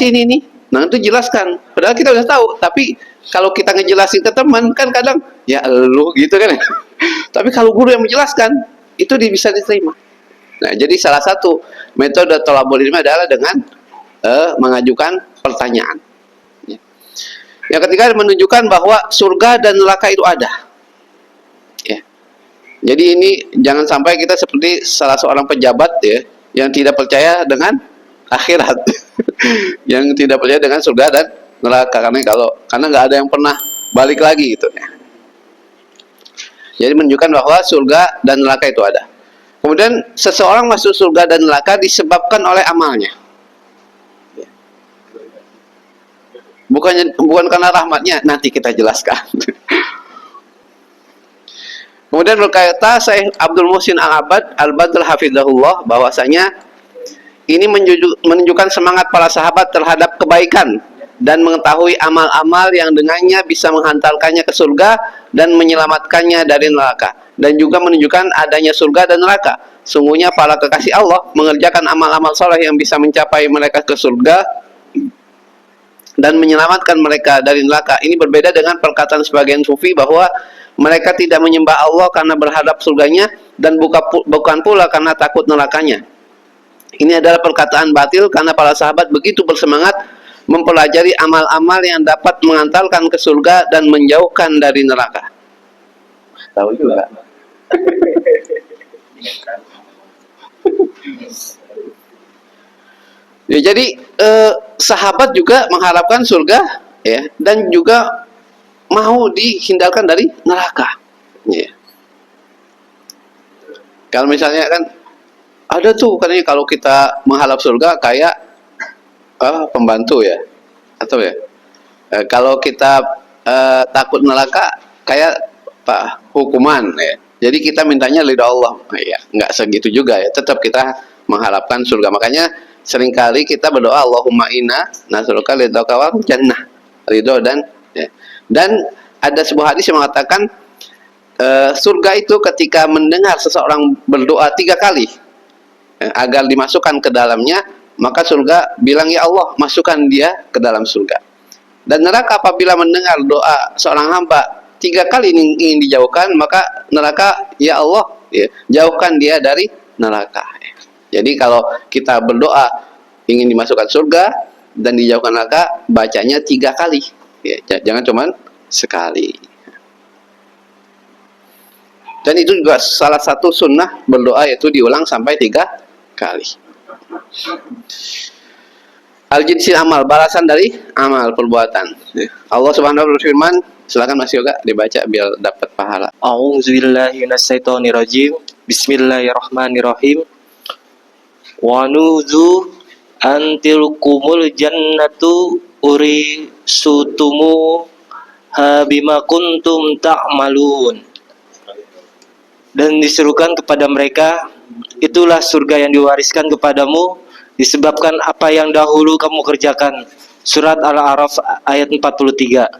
sih ini nih? Nah itu jelaskan. Padahal kita udah tahu, tapi kalau kita ngejelasin ke teman kan kadang ya lu gitu kan. Tapi kalau guru yang menjelaskan itu bisa diterima. Nah jadi salah satu metode thalabul ilmi adalah dengan mengajukan pertanyaan. Yang ketiga menunjukkan bahwa surga dan neraka itu ada. Ya. Jadi ini jangan sampai kita seperti salah seorang pejabat ya yang tidak percaya dengan akhirat, yang tidak percaya dengan surga dan neraka karena nggak ada yang pernah balik lagi gitu. Ya. Jadi menunjukkan bahwa surga dan neraka itu ada. Kemudian seseorang masuk surga dan neraka disebabkan oleh amalnya. Bukan karena rahmatnya, nanti kita jelaskan. Kemudian berkata Syekh Abdul Muhsin Al-Abbad Al-Badr Hafizahullah bahwasanya ini menunjukkan semangat para sahabat terhadap kebaikan dan mengetahui amal-amal yang dengannya bisa menghantarkannya ke surga dan menyelamatkannya dari neraka, dan juga menunjukkan adanya surga dan neraka. Sungguhnya para kekasih Allah mengerjakan amal-amal soleh yang bisa mencapai mereka ke surga dan menyelamatkan mereka dari neraka. Ini berbeda dengan perkataan sebagian sufi bahwa mereka tidak menyembah Allah karena berharap surganya dan bukan pula karena takut nerakanya. Ini adalah perkataan batil karena para sahabat begitu bersemangat mempelajari amal-amal yang dapat mengantarkan ke surga dan menjauhkan dari neraka. Tahu juga. Ya, jadi sahabat juga mengharapkan surga ya, dan juga mau dihindarkan dari neraka. Ya. Kalau misalnya kan ada tuh katanya kalau kita mengharap surga kayak pembantu ya, atau ya kalau kita takut neraka kayak hukuman ya. Jadi kita mintanya ridha Allah. Ya, nggak segitu juga ya. Tetap kita mengharapkan surga. Makanya seringkali kita berdoa Allahumma inna nas'aluka ridhaka wal jannah. Ridho dan ya. Dan ada sebuah hadis yang mengatakan surga itu ketika mendengar seseorang berdoa 3 kali agar dimasukkan ke dalamnya, maka surga bilang ya Allah masukkan dia ke dalam surga. Dan neraka apabila mendengar doa seorang hamba 3 kali ingin dijauhkan, maka neraka ya Allah ya, jauhkan dia dari neraka. Jadi kalau kita berdoa ingin dimasukkan surga dan dijauhkan neraka, bacanya 3 kali ya, jangan cuman sekali. Dan itu juga salah satu sunnah berdoa, yaitu diulang sampai 3 kali. Al-jinsil amal, balasan dari amal perbuatan. Allah Subhanahu wa taala berfirman, silakan Mas Yoga dibaca biar dapat pahala. A'udzubillahi minasyaitonirrajim. Bismillahirrahmanirrahim. Wa nudzu antilkumul jannatu urisutumu habima kuntum ta'malun. Dan diserukan kepada mereka, itulah surga yang diwariskan kepadamu disebabkan apa yang dahulu kamu kerjakan. Surat Al-A'raf ayat 43.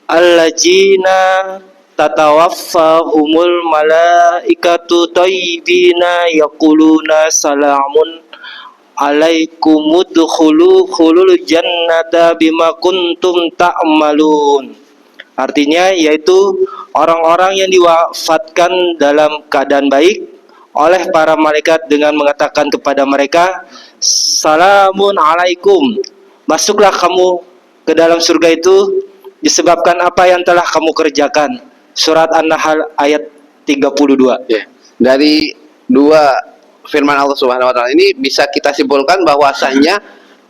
Allazina tatawaffahumul malaikatu thayyibina yaquluna salamun alaikumudkhulul jannata bima kuntum ta'malun. Artinya yaitu orang-orang yang diwafatkan dalam keadaan baik oleh para malaikat dengan mengatakan kepada mereka, salamun alaikum, masuklah kamu ke dalam surga itu disebabkan apa yang telah kamu kerjakan. Surat An-Nahl ayat 32. Ya. Dari 2 firman Allah Subhanahu wa taala ini bisa kita simpulkan bahwasanya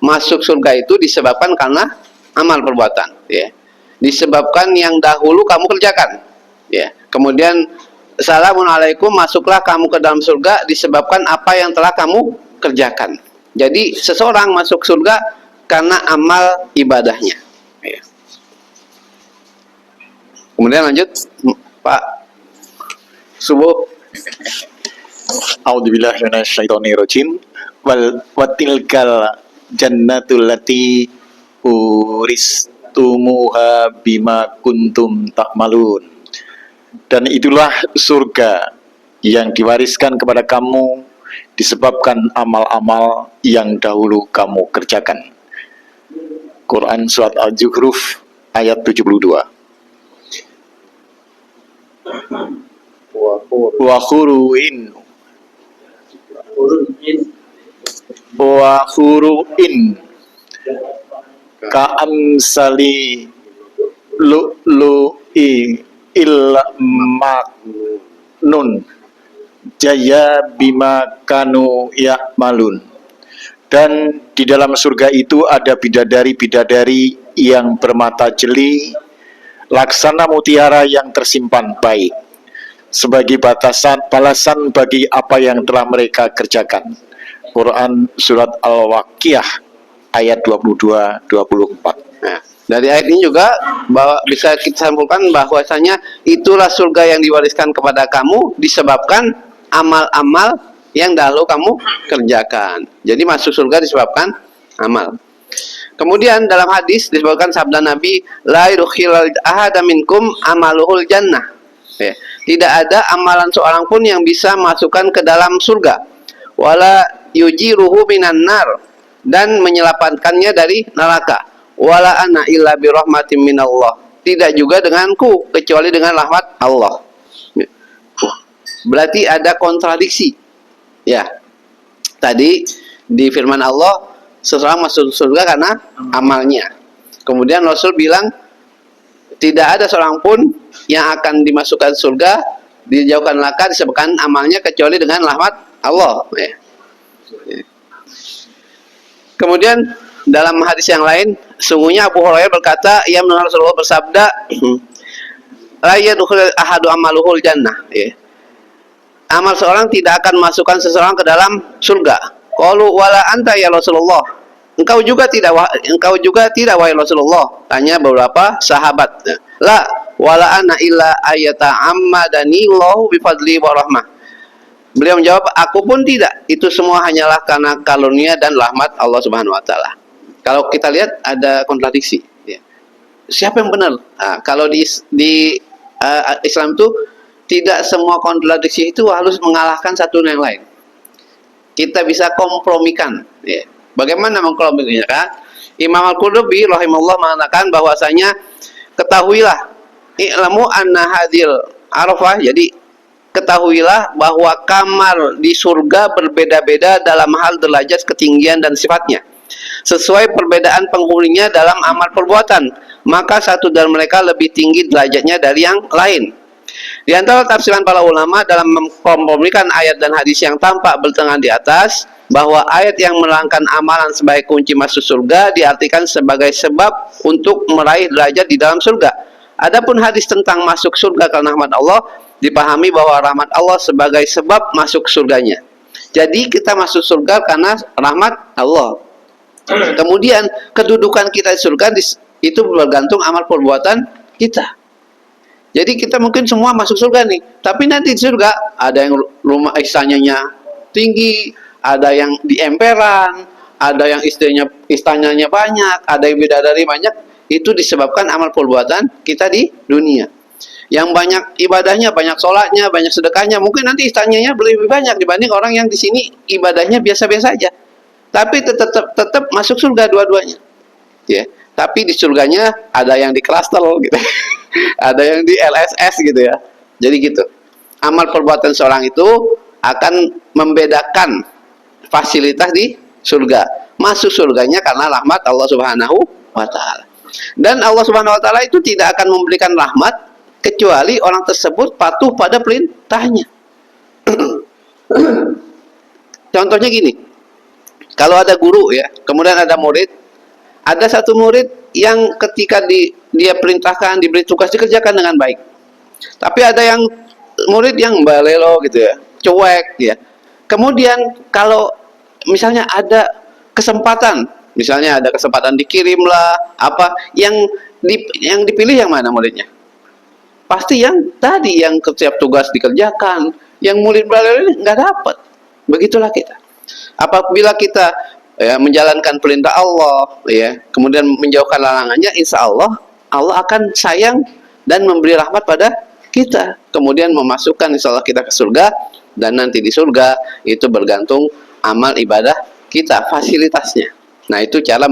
masuk surga itu disebabkan karena amal perbuatan ya. Disebabkan yang dahulu kamu kerjakan ya. Kemudian salamun alaikum, masuklah kamu ke dalam surga disebabkan apa yang telah kamu kerjakan. Jadi seseorang masuk surga karena amal ibadahnya ya. Kemudian lanjut Pak Subuh. A'udzubillahi minasyaitonirrajim. Watilkal jannatul lati uristumuha bima kuntum ta'malun. Dan itulah surga yang diwariskan kepada kamu disebabkan amal-amal yang dahulu kamu kerjakan. Quran Surat Al-Zukhruf ayat 72. Wa khuruin ka'amsali lu'lu'i ilmaknun jaya bima kanu ya'malun. Dan di dalam surga itu ada bidadari-bidadari yang bermata jeli, laksana mutiara yang tersimpan baik, sebagai balasan bagi apa yang telah mereka kerjakan. Quran Surat Al-Waqiah ayat 22-24. Nah, dari ayat ini juga bahwa bisa kita simpulkan bahwasanya itulah surga yang diwariskan kepada kamu disebabkan amal-amal yang dahulu kamu kerjakan. Jadi masuk surga disebabkan amal. Kemudian dalam hadis disebutkan sabda Nabi, la yudkhilul ahada minkum amaluhul jannah. Ya, tidak ada amalan seorang pun yang bisa masukkan ke dalam surga. Wala yujiruhu minan nar, dan menyelamatkannya dari neraka. Wala ana illa bi rahmatin minallah, tidak juga denganku kecuali dengan rahmat Allah. Berarti ada kontradiksi. Ya. Tadi di firman Allah seseorang masuk surga karena amalnya. Kemudian Rasul bilang tidak ada seorang pun yang akan dimasukkan surga, dijauhkan neraka disebabkan amalnya kecuali dengan rahmat Allah. Ya. Kemudian dalam hadis yang lain, sungguhnya Abu Hurairah berkata, ia mendengar Rasulullah bersabda, la yadkhulul ahadu amaluhul jannah. Ya. Amal seorang tidak akan masukkan seseorang ke dalam surga. Qalu wala anta ya Rasulullah. Engkau juga tidak wahai Rasulullah. Tanya beberapa sahabat. La wala ana illa ayata ammadani Allahu bifadli wa rahmah. Beliau menjawab, aku pun tidak. Itu semua hanyalah karena karunia dan rahmat Allah Subhanahu wa taala. Kalau kita lihat ada kontradiksi, ya. Siapa yang benar? Nah, kalau di Islam itu tidak semua kontradiksi itu harus mengalahkan satu yang lain. Kita bisa kompromikan, ya. Bagaimana mengkompromikan? Imam Al-Qurtubi rahimahullah mengatakan bahwasanya ketahuilah i'lamu anna hadil arafah, jadi ketahuilah bahwa kamar di surga berbeda-beda dalam hal derajat ketinggian dan sifatnya sesuai perbedaan penghuninya dalam amal perbuatan, maka satu dari mereka lebih tinggi derajatnya dari yang lain. Di antara tafsiran para ulama dalam mengkompromikan ayat dan hadis yang tampak bertentangan di atas, bahwa ayat yang menerangkan amalan sebagai kunci masuk surga diartikan sebagai sebab untuk meraih derajat di dalam surga. Adapun hadis tentang masuk surga karena rahmat Allah dipahami bahwa rahmat Allah sebagai sebab masuk surganya. Jadi kita masuk surga karena rahmat Allah. Kemudian kedudukan kita di surga itu bergantung amal perbuatan kita. Jadi kita mungkin semua masuk surga nih, tapi nanti di surga ada yang rumah istananya tinggi, ada yang di emperan, ada yang istananya banyak, ada yang bidadari banyak. Itu disebabkan amal perbuatan kita di dunia. Yang banyak ibadahnya, banyak sholatnya, banyak sedekahnya, mungkin nanti istananya lebih banyak dibanding orang yang di sini ibadahnya biasa-biasa aja. Tapi tetap masuk surga dua-duanya. Ya. Tapi di surganya ada yang di klaster gitu. Ada yang di LSS gitu ya. Jadi gitu. Amal perbuatan seorang itu akan membedakan fasilitas di surga. Masuk surganya karena rahmat Allah Subhanahu wa taala. Dan Allah Subhanahu wa taala itu tidak akan memberikan rahmat kecuali orang tersebut patuh pada perintahnya. Contohnya gini. Kalau ada guru ya, kemudian ada murid, ada satu murid yang ketika dia perintahkan, diberi tugas dikerjakan dengan baik. Tapi ada yang murid yang balelo gitu ya, cuek ya. Kemudian kalau misalnya ada kesempatan, misalnya ada kesempatan dikirimlah apa, yang dipilih yang mana muridnya? Pasti yang tadi, yang setiap tugas dikerjakan. Yang murid balelo ini nggak dapat. Begitulah kita. Apabila kita menjalankan perintah Allah, ya, kemudian menjauhkan larangannya, insya Allah Allah akan sayang dan memberi rahmat pada kita, kemudian memasukkan insya Allah kita ke surga dan nanti di surga itu bergantung amal ibadah kita, fasilitasnya. Nah, itu cara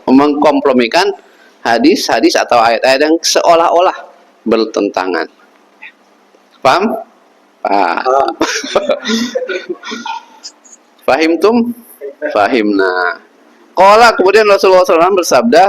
mengkompromikan hadis-hadis atau ayat-ayat yang seolah-olah bertentangan. Paham? Fahimtum? Fahimna. Qala, kemudian Rasulullah SAW bersabda,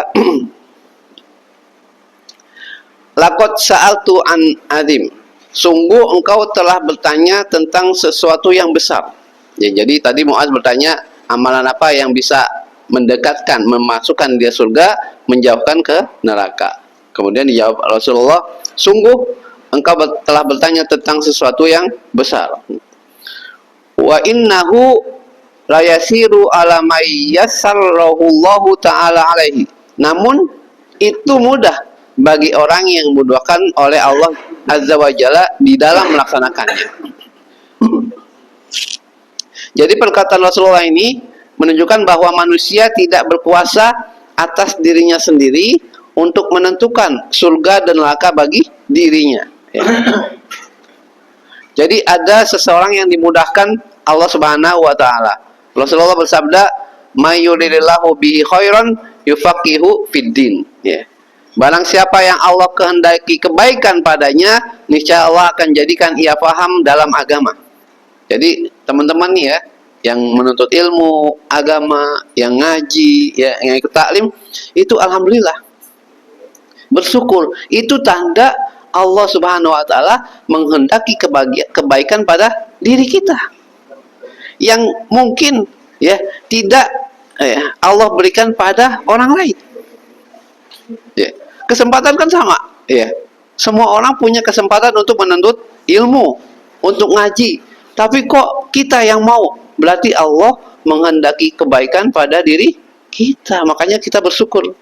Laqad sa'altu an azim. Sungguh engkau telah bertanya tentang sesuatu yang besar. Ya, jadi tadi Muaz bertanya, amalan apa yang bisa mendekatkan, memasukkan dia surga, menjauhkan ke neraka. Kemudian dijawab Rasulullah, sungguh engkau telah bertanya tentang sesuatu yang besar. Wa innahu la yasiru ala may yassarrahullahu ta'ala alaihi. Namun itu mudah bagi orang yang dimudahkan oleh Allah Azza wa Jalla di dalam melaksanakannya. Jadi perkataan Rasulullah ini menunjukkan bahwa manusia tidak berkuasa atas dirinya sendiri untuk menentukan surga dan neraka bagi dirinya. Ya. Jadi ada seseorang yang dimudahkan Allah Subhanahu wa taala. Rasulullah bersabda, "May yuridillahu bihi khairan yufaqihu fid din." Ya. Barang siapa yang Allah kehendaki kebaikan padanya, niscaya Allah akan jadikan ia paham dalam agama. Jadi teman-teman nih ya, yang menuntut ilmu agama, yang ngaji, ya, yang ikut taklim, itu alhamdulillah bersyukur. Itu tanda Allah Subhanahu wa taala menghendaki kebaikan pada diri kita. Yang mungkin ya tidak Allah berikan pada orang lain. Ya. Kesempatan kan sama, ya. Semua orang punya kesempatan untuk menuntut ilmu, untuk ngaji. Tapi kok kita yang mau? Berarti Allah menghendaki kebaikan pada diri kita. Makanya kita bersyukur.